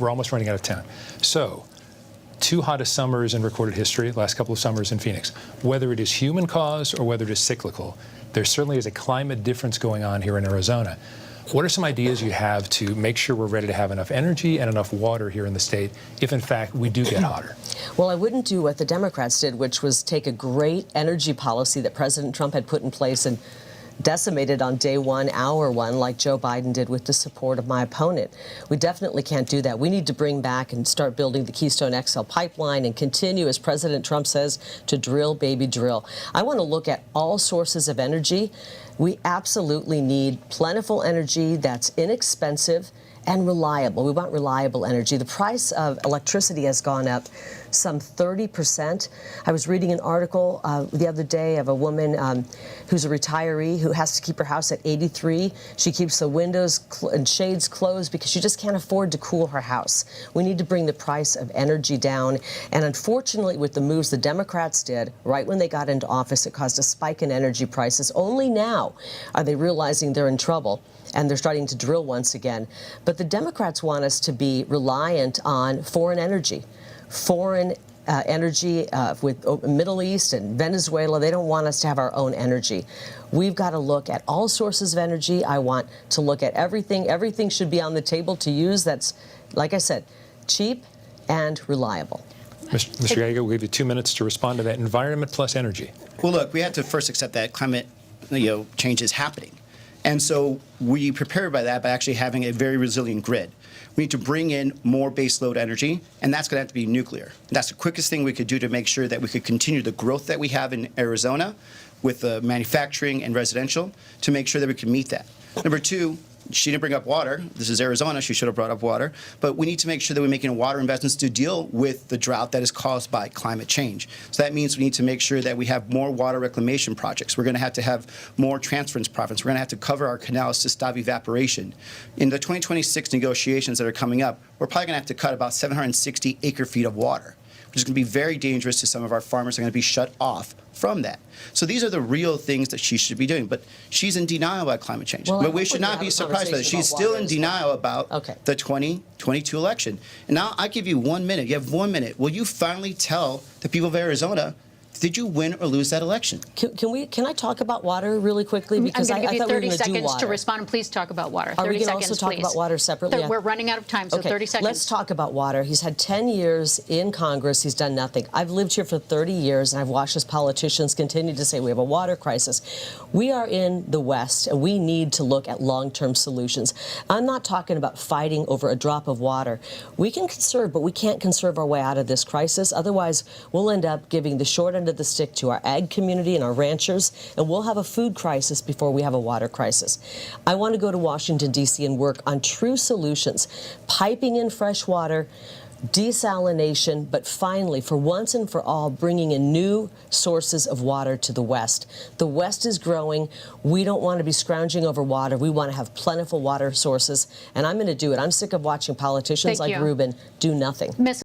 We're almost running out of time. So, two hottest summers in recorded history, last couple of summers in Phoenix. Whether it is human caused or whether it is cyclical, there certainly is a climate difference going on here in Arizona. What are some ideas you have to make sure we're ready to have enough energy and enough water here in the state if, in fact, we do get hotter? Well, I wouldn't do what the Democrats did, which was take a great energy policy that President Trump had put in place and decimated on day one, hour one, like Joe Biden did with the support of my opponent. We definitely can't do that. We need to bring back and start building the Keystone XL pipeline and continue, as President Trump says, to drill, baby, drill. I want to look at all sources of energy. We absolutely need plentiful energy that's inexpensive and reliable. We want reliable energy. The price of electricity has gone up some 30%. I was reading an article the other day of a woman who's a retiree who has to keep her house at 83. She keeps the windows and shades closed because she just can't afford to cool her house. We need to bring the price of energy down. And unfortunately, with the moves the Democrats did right when they got into office, it caused a spike in energy prices. Only now are they realizing they're in trouble, and they're starting to drill once again. But the Democrats want us to be reliant on foreign energy. Foreign energy with Middle East and Venezuela. They don't want us to have our own energy. We've got to look at all sources of energy. I want to look at everything. Everything should be on the table to use that's, like I said, cheap and reliable. Mr. Gallego, we'll give you 2 minutes to respond to that. Environment plus energy. Well, look, we have to first accept that climate change is happening. And so we prepare by that by actually having a very resilient grid. We need to bring in more baseload energy, and that's going to have to be nuclear. And that's the quickest thing we could do to make sure that we could continue the growth that we have in Arizona with the manufacturing and residential to make sure that we can meet that. Number two, she didn't bring up water. This is Arizona. She should have brought up water. But we need to make sure that we're making water investments to deal with the drought that is caused by climate change. So that means we need to make sure that we have more water reclamation projects. We're going to have more transference projects. We're going to have to cover our canals to stop evaporation. In the 2026 negotiations that are coming up, we're probably going to have to cut about 760 acre-feet of water, which is going to be very dangerous to some of our farmers. Are going to be shut off from that. So these are the real things that she should be doing. But she's in denial about climate change. Well, but we should not be surprised by that. She's still in denial about the 2022 election. And now I give you 1 minute. You have 1 minute. Will you finally tell the people of Arizona, did you win or lose that election? Can I talk about water really quickly? Because I'm going to give you 30 seconds to respond, and please talk about water. 30 Are we going to also talk please. about water separately? We're running out of time, so okay, 30 seconds. Let's talk about water. He's had 10 years in Congress. He's done nothing. I've lived here for 30 years, and I've watched as politicians continue to say we have a water crisis. We are in the West, and we need to look at long-term solutions. I'm not talking about fighting over a drop of water. We can conserve, but we can't conserve our way out of this crisis. Otherwise, we'll end up giving the short end of the stick to our ag community and our ranchers, and we'll have a food crisis before we have a water crisis. I want to go to Washington, D.C. and work on true solutions, piping in fresh water, desalination, but finally, for once and for all, bringing in new sources of water to the West. The West is growing. We don't want to be scrounging over water. We want to have plentiful water sources, and I'm going to do it. I'm sick of watching politicians like Ruben do nothing.